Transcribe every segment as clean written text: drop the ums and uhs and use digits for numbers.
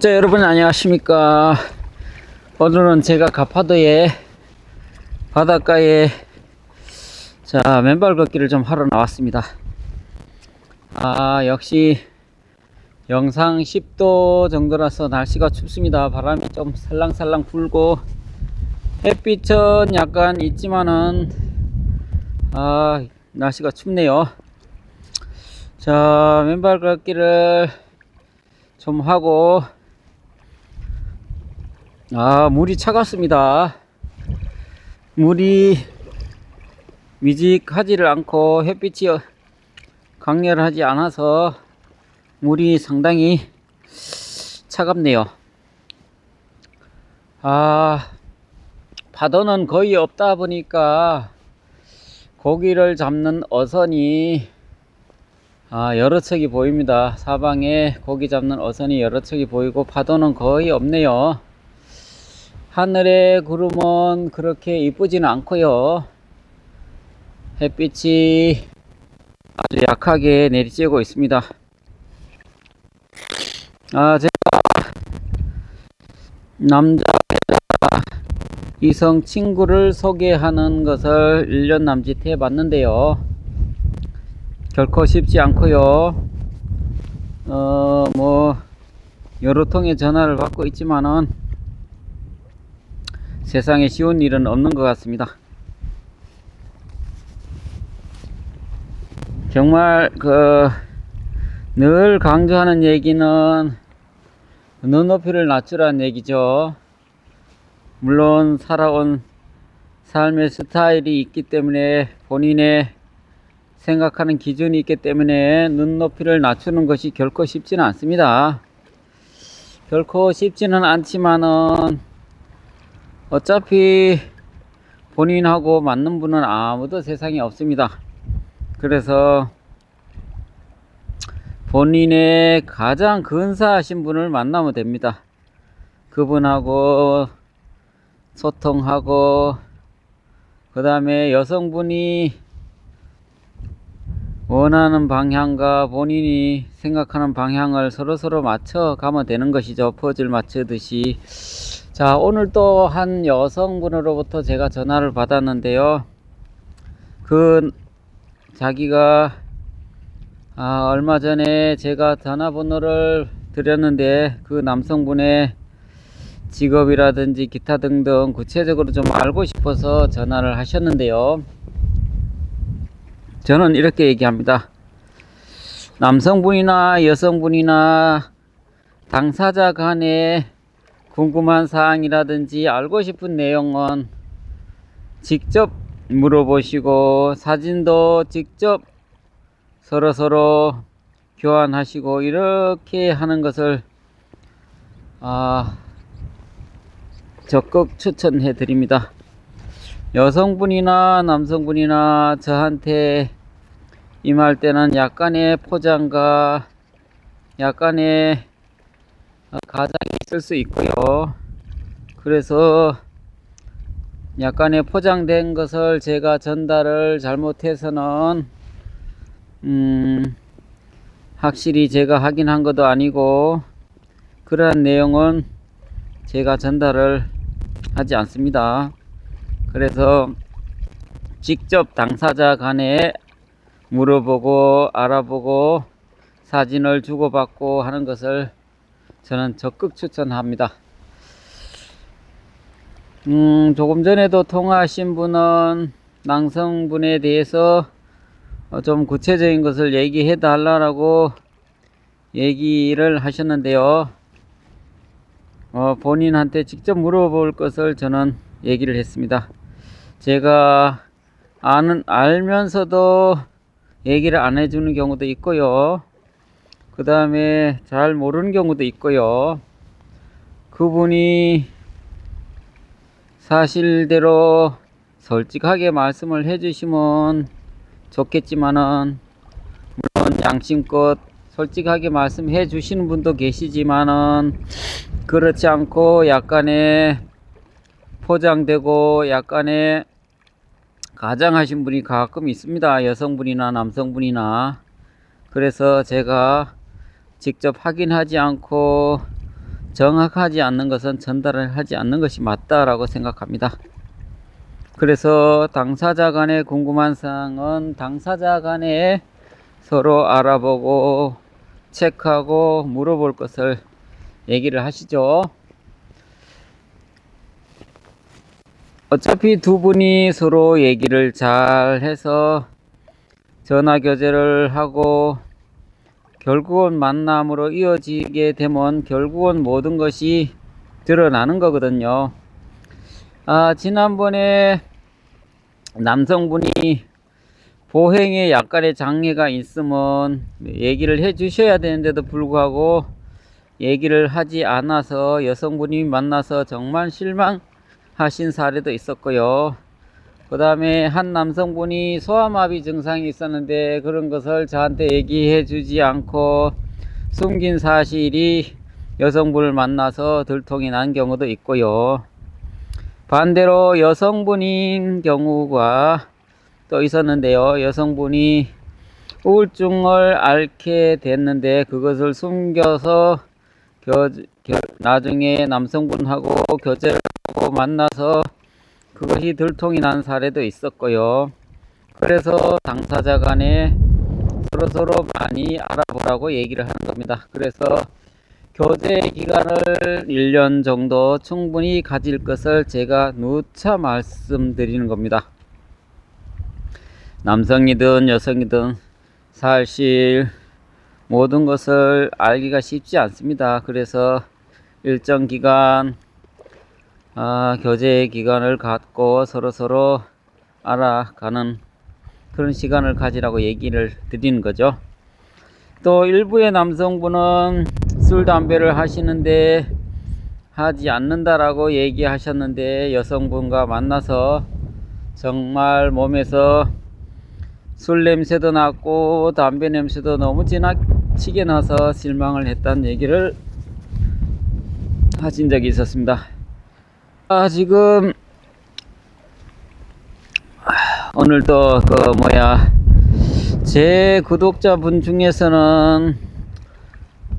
자, 여러분 안녕하십니까. 오늘은 제가 가파도의 바닷가에 맨발 걷기를 좀 하러 나왔습니다. 역시 영상 10도 정도라서 날씨가 춥습니다. 바람이 좀 살랑살랑 불고 햇빛은 약간 있지만은 날씨가 춥네요. 자, 맨발 걷기를 좀 하고 물이 차갑습니다. 물이 미직하지를 않고 햇빛이 강렬하지 않아서 물이 상당히 차갑네요. 파도는 거의 없다 보니까 고기를 잡는 어선이 여러 척이 보입니다. 사방에 고기 잡는 어선이 여러 척이 보이고 파도는 거의 없네요. 하늘의 구름은 그렇게 이쁘지는 않고요. 햇빛이 아주 약하게 내리쬐고 있습니다. 제가 남자 이성 친구를 소개하는 것을 1년 남짓 해봤는데요. 결코 쉽지 않고요. 여러 통의 전화를 받고 있지만은 세상에 쉬운 일은 없는 것 같습니다. 정말 늘 강조하는 얘기는 눈높이를 낮추라는 얘기죠. 물론 살아온 삶의 스타일이 있기 때문에 본인의 생각하는 기준이 있기 때문에 눈높이를 낮추는 것이 결코 쉽지는 않습니다. 결코 쉽지는 않지만은 어차피 본인하고 맞는 분은 아무도 세상에 없습니다. 그래서 본인의 가장 근사하신 분을 만나면 됩니다. 그분하고 소통하고 그 다음에 여성분이 원하는 방향과 본인이 생각하는 방향을 서로 맞춰 가면 되는 것이죠. 퍼즐 맞추듯이. 자, 오늘 또 한 여성분으로부터 제가 전화를 받았는데요. 자기가 얼마 전에 제가 전화번호를 드렸는데 그 남성분의 직업이라든지 기타 등등 구체적으로 좀 알고 싶어서 전화를 하셨는데요. 저는 이렇게 얘기합니다. 남성분이나 여성분이나 당사자 간에 궁금한 사항이라든지 알고 싶은 내용은 직접 물어보시고 사진도 직접 서로 교환하시고 이렇게 하는 것을 적극 추천해 드립니다. 여성분이나 남성분이나 저한테 임할 때는 약간의 포장과 약간의 가장이 있을 수 있고요. 그래서 약간의 포장된 것을 제가 전달을 잘못해서는 확실히 제가 확인한 것도 아니고 그러한 내용은 제가 전달을 하지 않습니다. 그래서 직접 당사자 간에 물어보고 알아보고 사진을 주고받고 하는 것을 저는 적극 추천합니다. 조금 전에도 통화하신 분은 남성분에 대해서 좀 구체적인 것을 얘기해 달라고 얘기를 하셨는데요. 본인한테 직접 물어볼 것을 저는 얘기를 했습니다. 제가 알면서도 얘기를 안 해주는 경우도 있고요. 그 다음에 잘 모르는 경우도 있고요. 그분이 사실대로 솔직하게 말씀을 해주시면 좋겠지만은 물론 양심껏 솔직하게 말씀해 주시는 분도 계시지만은 그렇지 않고 약간의 포장되고 약간의 가장하신 분이 가끔 있습니다. 여성분이나 남성분이나. 그래서 제가 직접 확인하지 않고 정확하지 않는 것은 전달을 하지 않는 것이 맞다라고 생각합니다. 그래서 당사자 간에 궁금한 사항은 당사자 간에 서로 알아보고 체크하고 물어볼 것을 얘기를 하시죠. 어차피 두 분이 서로 얘기를 잘 해서 전화 교제를 하고 결국은 만남으로 이어지게 되면 결국은 모든 것이 드러나는 거거든요. 지난번에 남성분이 보행에 약간의 장애가 있으면 얘기를 해 주셔야 되는데도 불구하고 얘기를 하지 않아서 여성분이 만나서 정말 실망하신 사례도 있었고요. 그 다음에 한 남성분이 소아마비 증상이 있었는데 그런 것을 저한테 얘기해 주지 않고 숨긴 사실이 여성분을 만나서 들통이 난 경우도 있고요. 반대로 여성분인 경우가 또 있었는데요. 여성분이 우울증을 앓게 됐는데 그것을 숨겨서 나중에 남성분하고 교제를 하고 만나서 그것이 들통이 난 사례도 있었고요. 그래서 당사자 간에 서로 많이 알아보라고 얘기를 하는 겁니다. 그래서 교제 기간을 1년 정도 충분히 가질 것을 제가 누차 말씀드리는 겁니다. 남성이든 여성이든 사실 모든 것을 알기가 쉽지 않습니다. 그래서 일정 기간 교제 기간을 갖고 서로 알아가는 그런 시간을 가지라고 얘기를 드리는 거죠. 또 일부의 남성분은 술 담배를 하시는데 하지 않는다라고 얘기하셨는데 여성분과 만나서 정말 몸에서 술 냄새도 났고 담배 냄새도 너무 지나치게 나서 실망을 했다는 얘기를 하신 적이 있었습니다. 지금 오늘도 제 구독자분 중에서는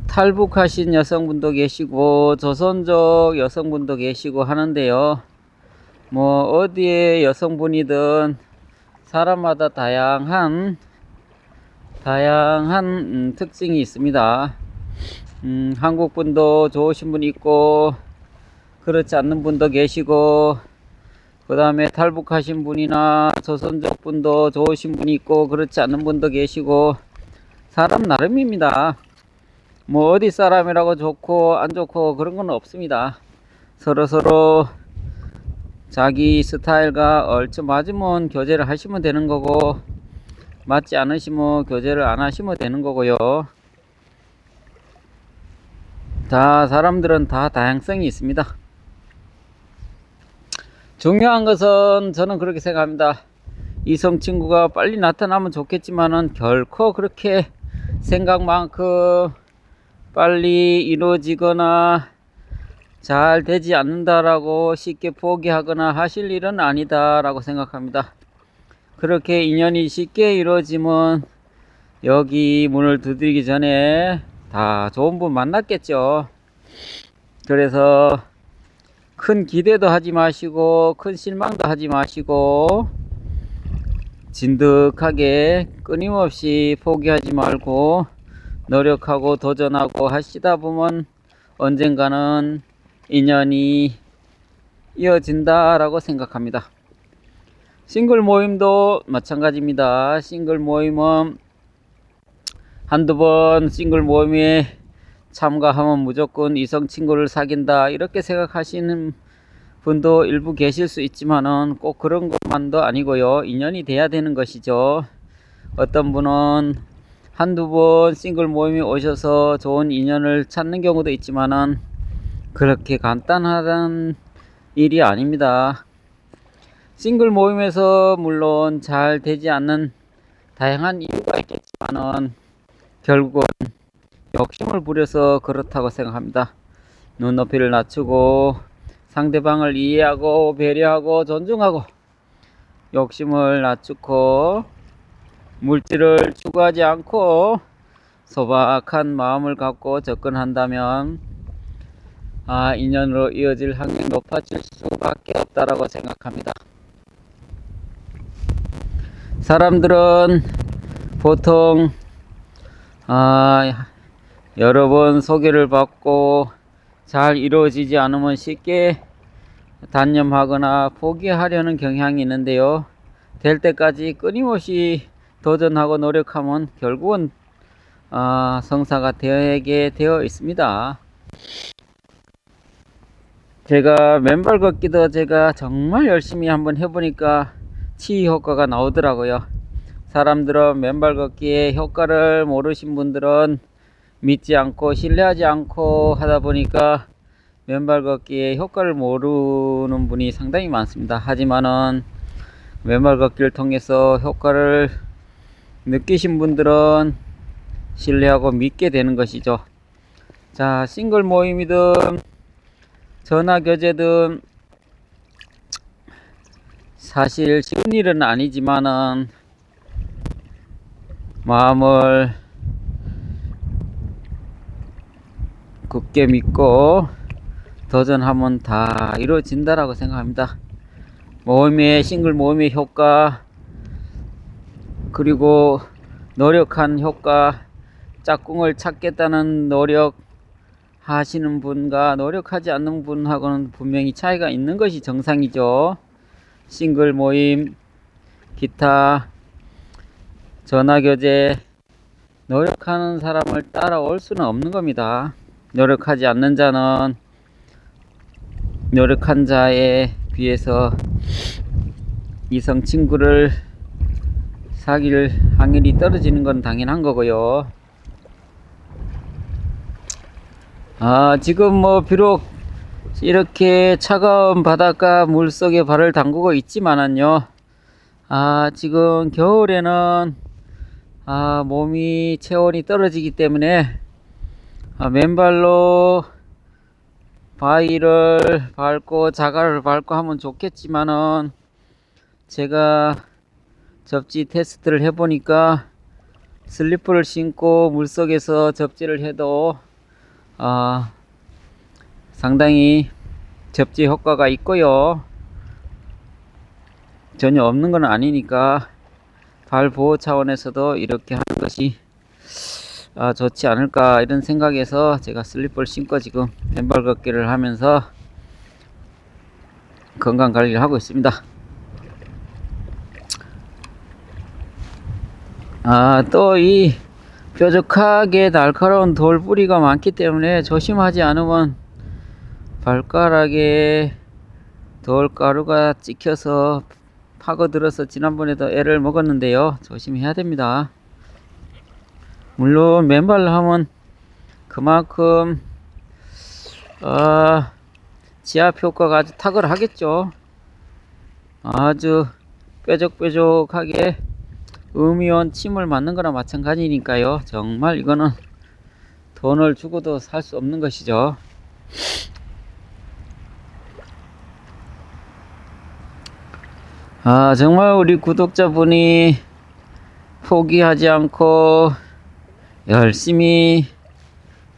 탈북하신 여성분도 계시고 조선족 여성분도 계시고 하는데요. 어디에 여성분이든 사람마다 다양한 특징이 있습니다. 한국 분도 좋으신 분이 있고 그렇지 않는 분도 계시고 그 다음에 탈북하신 분이나 조선족 분도 좋으신 분이 있고 그렇지 않는 분도 계시고 사람 나름입니다. 어디 사람이라고 좋고 안 좋고 그런 건 없습니다. 서로 자기 스타일과 얼추 맞으면 교제를 하시면 되는 거고 맞지 않으시면 교제를 안 하시면 되는 거고요. 사람들은 다 다양성이 있습니다. 중요한 것은 저는 그렇게 생각합니다. 이성 친구가 빨리 나타나면 좋겠지만은 결코 그렇게 생각만큼 빨리 이루어지거나 잘 되지 않는다라고 쉽게 포기하거나 하실 일은 아니다라고 생각합니다. 그렇게 인연이 쉽게 이루어지면 여기 문을 두드리기 전에 다 좋은 분 만났겠죠. 그래서 큰 기대도 하지 마시고 큰 실망도 하지 마시고 진득하게 끊임없이 포기하지 말고 노력하고 도전하고 하시다 보면 언젠가는 인연이 이어진다라고 생각합니다. 싱글 모임도 마찬가지입니다. 싱글 모임은 한두 번 싱글 모임에 참가하면 무조건 이성 친구를 사귄다 이렇게 생각하시는 분도 일부 계실 수 있지만은 꼭 그런 것만도 아니고요. 인연이 돼야 되는 것이죠. 어떤 분은 한두 번 싱글 모임에 오셔서 좋은 인연을 찾는 경우도 있지만은 그렇게 간단한 일이 아닙니다. 싱글 모임에서 물론 잘 되지 않는 다양한 이유가 있겠지만은 결국은 욕심을 부려서 그렇다고 생각합니다. 눈높이를 낮추고 상대방을 이해하고 배려하고 존중하고 욕심을 낮추고 물질을 추구하지 않고 소박한 마음을 갖고 접근한다면 인연으로 이어질 확률이 높아질 수밖에 없다라고 생각합니다. 사람들은 보통 여러 번 소개를 받고 잘 이루어지지 않으면 쉽게 단념하거나 포기하려는 경향이 있는데요. 될 때까지 끊임없이 도전하고 노력하면 결국은 성사가 되게 되어 있습니다. 제가 맨발 걷기도 제가 정말 열심히 한번 해보니까 치유 효과가 나오더라고요. 사람들은 맨발 걷기의 효과를 모르신 분들은 믿지 않고 신뢰하지 않고 하다 보니까 맨발 걷기의 효과를 모르는 분이 상당히 많습니다. 하지만은 맨발 걷기를 통해서 효과를 느끼신 분들은 신뢰하고 믿게 되는 것이죠. 자, 싱글 모임이든 전화 교제든 사실 쉬운 일은 아니지만은 마음을 굳게 믿고 도전하면 다 이루어진다라고 생각합니다. 싱글 모임의 효과, 그리고 노력한 효과, 짝꿍을 찾겠다는 노력 하시는 분과 노력하지 않는 분하고는 분명히 차이가 있는 것이 정상이죠. 싱글 모임, 기타, 전화교제, 노력하는 사람을 따라올 수는 없는 겁니다. 노력하지 않는 자는 노력한 자에 비해서 이성 친구를 사귈 확률이 떨어지는 건 당연한 거고요. 지금 비록 이렇게 차가운 바닷가 물속에 발을 담그고 있지만은요, 지금 겨울에는 몸이 체온이 떨어지기 때문에 맨발로 바위를 밟고 자갈을 밟고 하면 좋겠지만은 제가 접지 테스트를 해보니까 슬리퍼를 신고 물속에서 접지를 해도 상당히 접지 효과가 있고요. 전혀 없는 건 아니니까 발 보호 차원에서도 이렇게 하는 것이 좋지 않을까 이런 생각에서 제가 슬리퍼를 신고 지금 맨발 걷기를 하면서 건강 관리를 하고 있습니다. 또 이 뾰족하게 날카로운 돌뿌리가 많기 때문에 조심하지 않으면 발가락에 돌가루가 찍혀서 파고들어서 지난번에도 애를 먹었는데요. 조심해야 됩니다. 물론 맨발로 하면 그만큼 지압 효과가 아주 탁월하겠죠. 아주 뾰족뾰족하게 음이온 침을 맞는 거나 마찬가지니까요. 정말 이거는 돈을 주고도 살 수 없는 것이죠. 정말 우리 구독자분이 포기하지 않고 열심히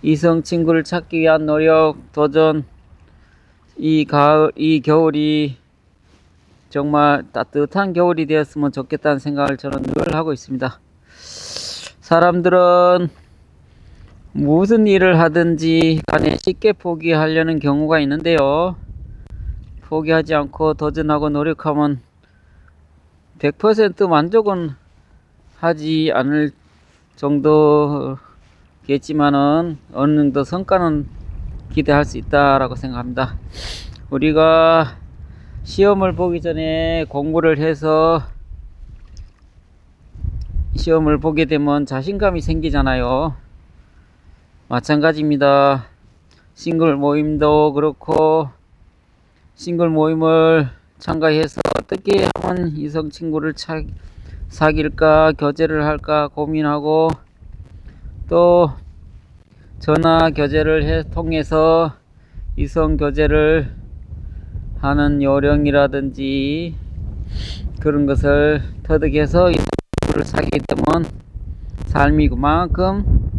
이성 친구를 찾기 위한 노력, 도전, 이 겨울이 정말 따뜻한 겨울이 되었으면 좋겠다는 생각을 저는 늘 하고 있습니다. 사람들은 무슨 일을 하든지 간에 쉽게 포기하려는 경우가 있는데요. 포기하지 않고 도전하고 노력하면 100% 만족은 하지 않을 정도겠지만은 어느 정도 성과는 기대할 수 있다라고 생각합니다. 우리가 시험을 보기 전에 공부를 해서 시험을 보게 되면 자신감이 생기잖아요. 마찬가지입니다. 싱글 모임도 그렇고 싱글 모임을 참가해서 어떻게 하면 이성 친구를 사귈까 교제를 할까 고민하고 또 전화 교제를 통해서 이성 교제를 하는 요령이라든지 그런 것을 터득해서 이성 친구를 사귀게 되면 삶이 그만큼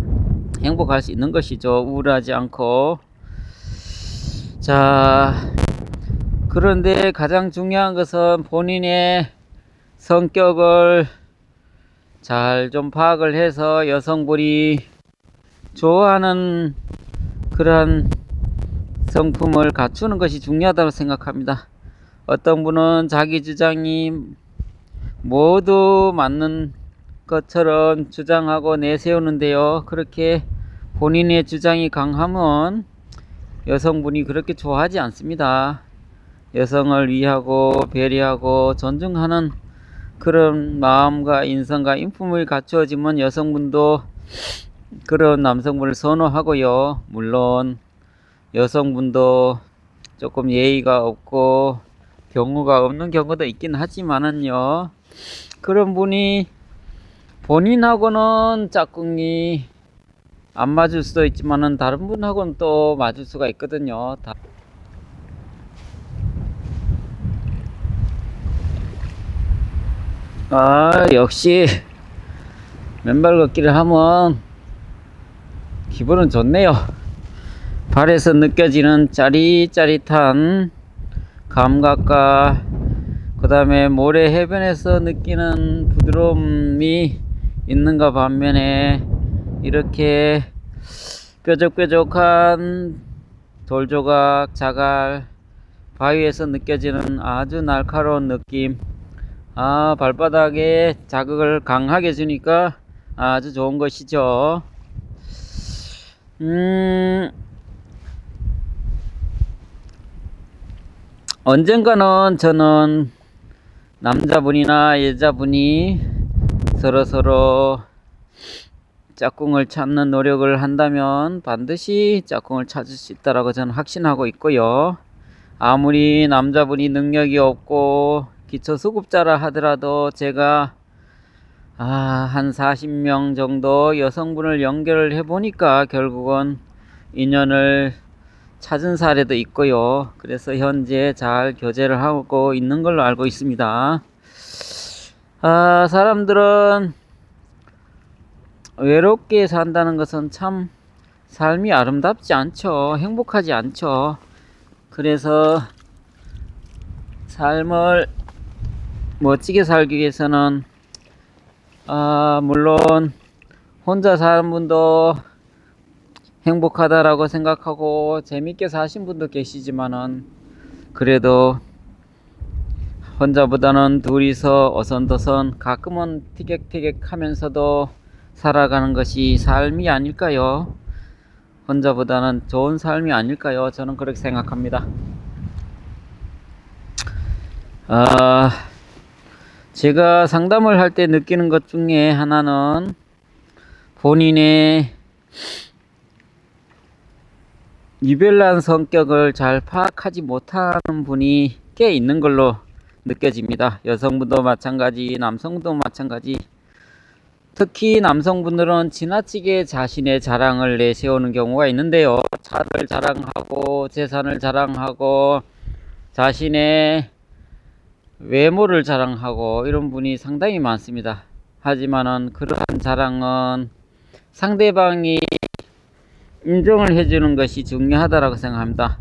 행복할 수 있는 것이죠. 우울하지 않고. 자, 그런데 가장 중요한 것은 본인의 성격을 잘 좀 파악을 해서 여성분이 좋아하는 그러한 성품을 갖추는 것이 중요하다고 생각합니다. 어떤 분은 자기 주장이 모두 맞는 것처럼 주장하고 내세우는데요. 그렇게 본인의 주장이 강하면 여성분이 그렇게 좋아하지 않습니다. 여성을 위하고 배려하고 존중하는 그런 마음과 인성과 인품을 갖추어지면 여성분도 그런 남성분을 선호하고요. 물론 여성분도 조금 예의가 없고 경우가 없는 경우도 있긴 하지만은요, 그런 분이 본인하고는 짝꿍이 안 맞을 수도 있지만은 다른 분하고는 또 맞을 수가 있거든요. 역시 맨발 걷기를 하면 기분은 좋네요. 발에서 느껴지는 짜릿짜릿한 감각과 그 다음에 모래 해변에서 느끼는 부드러움이 있는가 반면에 이렇게 뾰족뾰족한 돌조각, 자갈, 바위에서 느껴지는 아주 날카로운 느낌, 발바닥에 자극을 강하게 주니까 아주 좋은 것이죠. 언젠가는 저는 남자분이나 여자분이 서로서로 짝꿍을 찾는 노력을 한다면 반드시 짝꿍을 찾을 수 있다라고 저는 확신하고 있고요. 아무리 남자분이 능력이 없고 기초수급자라 하더라도 제가 한 40명 정도 여성분을 연결을 해보니까 결국은 인연을 찾은 사례도 있고요. 그래서 현재 잘 교제를 하고 있는 걸로 알고 있습니다. 사람들은 외롭게 산다는 것은 참 삶이 아름답지 않죠. 행복하지 않죠. 그래서 삶을 멋지게 살기 위해서는 물론 혼자 사는 분도 행복하다라고 생각하고 재밌게 사신 분도 계시지만은 그래도 혼자보다는 둘이서 어선도선 가끔은 티격태격 하면서도 살아가는 것이 삶이 아닐까요? 혼자보다는 좋은 삶이 아닐까요? 저는 그렇게 생각합니다. 제가 상담을 할 때 느끼는 것 중에 하나는 본인의 유별난 성격을 잘 파악하지 못하는 분이 꽤 있는 걸로 느껴집니다. 여성분도 마찬가지, 남성도 마찬가지. 특히 남성분들은 지나치게 자신의 자랑을 내세우는 경우가 있는데요. 차를 자랑하고 재산을 자랑하고 자신의 외모를 자랑하고 이런 분이 상당히 많습니다. 하지만은 그러한 자랑은 상대방이 인정을 해주는 것이 중요하다고 생각합니다.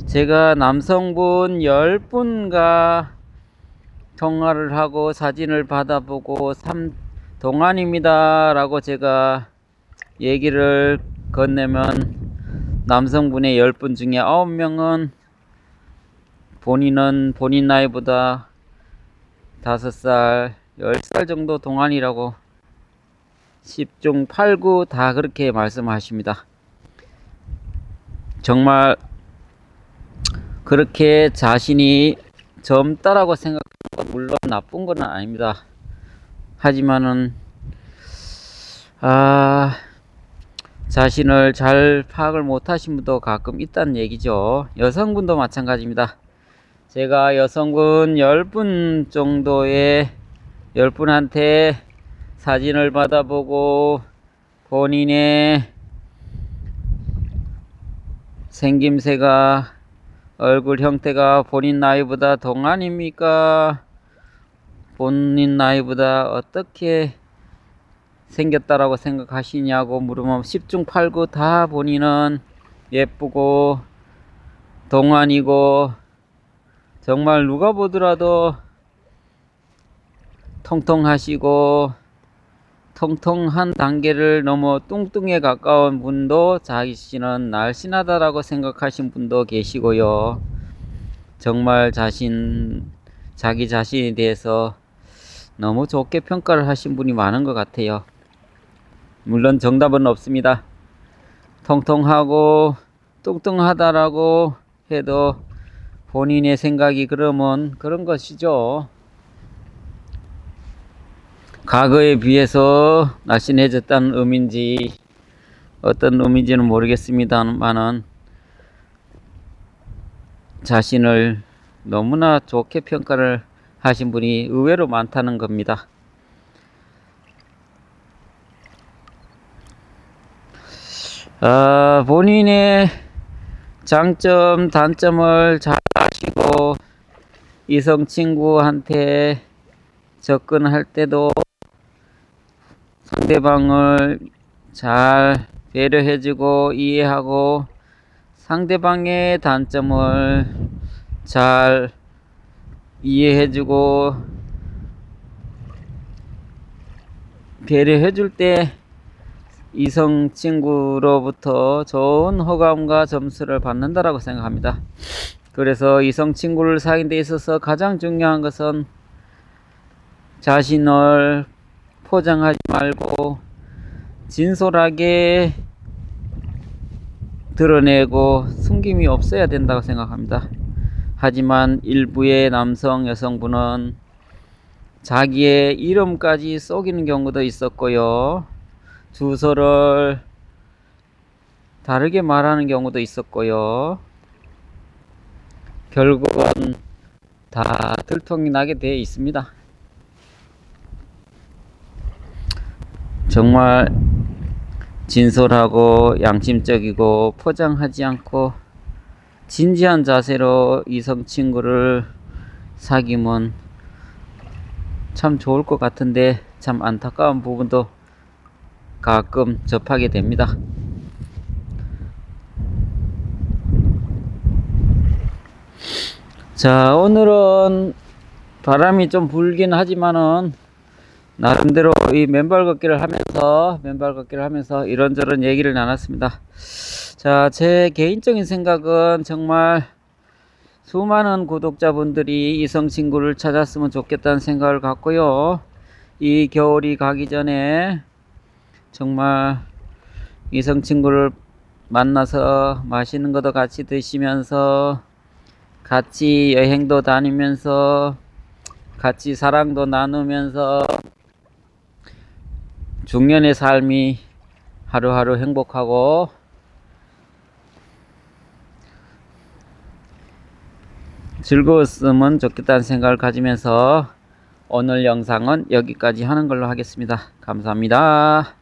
제가 남성분 10분과 통화를 하고 사진을 받아보고 동안입니다 라고 제가 얘기를 건네면 남성분의 10분 중에 9명은 본인 나이보다 5살, 10살 정도 동안이라고 10중 8구 다 그렇게 말씀하십니다. 정말 그렇게 자신이 젊다라고 생각하는 건 물론 나쁜 건 아닙니다. 하지만은 자신을 잘 파악을 못하신 분도 가끔 있다는 얘기죠. 여성분도 마찬가지입니다. 제가 여성분 10분 정도의 10분한테 사진을 받아보고 본인의 생김새가 얼굴 형태가 본인 나이보다 동안입니까? 본인 나이보다 어떻게 생겼다라고 생각하시냐고 물으면 10중 8구 다 본인은 예쁘고 동안이고 정말 누가 보더라도 통통하시고 통통한 단계를 넘어 뚱뚱에 가까운 분도 자신은 날씬하다라고 생각하신 분도 계시고요. 정말 자기 자신에 대해서 너무 좋게 평가를 하신 분이 많은 것 같아요. 물론 정답은 없습니다. 통통하고 뚱뚱하다라고 해도 본인의 생각이 그러면 그런 것이죠. 과거에 비해서 날씬해졌다는 의미인지 어떤 의미인지는 모르겠습니다만은 자신을 너무나 좋게 평가를 하신 분이 의외로 많다는 겁니다. 본인의 장점, 단점을 잘 아시고 이성 친구한테 접근할 때도 상대방을 잘 배려해주고 이해하고 상대방의 단점을 잘 이해해주고 배려해줄 때 이성 친구로부터 좋은 호감과 점수를 받는다라고 생각합니다. 그래서 이성 친구를 사귄 데 있어서 가장 중요한 것은 자신을 포장하지 말고 진솔하게 드러내고 숨김이 없어야 된다고 생각합니다. 하지만 일부의 남성 여성분은 자기의 이름까지 속이는 경우도 있었고요. 주소를 다르게 말하는 경우도 있었고요. 결국은 다 들통이 나게 되어 있습니다. 정말 진솔하고 양심적이고 포장하지 않고 진지한 자세로 이성 친구를 사귀면 참 좋을 것 같은데 참 안타까운 부분도 가끔 접하게 됩니다. 자, 오늘은 바람이 좀 불긴 하지만은 나름대로 이 맨발 걷기를 하면서 이런저런 얘기를 나눴습니다. 자, 제 개인적인 생각은 정말 수많은 구독자분들이 이성 친구를 찾았으면 좋겠다는 생각을 갖고요. 이 겨울이 가기 전에 정말 이성 친구를 만나서 맛있는 것도 같이 드시면서 같이 여행도 다니면서 같이 사랑도 나누면서 중년의 삶이 하루하루 행복하고 즐거웠으면 좋겠다는 생각을 가지면서 오늘 영상은 여기까지 하는 걸로 하겠습니다. 감사합니다.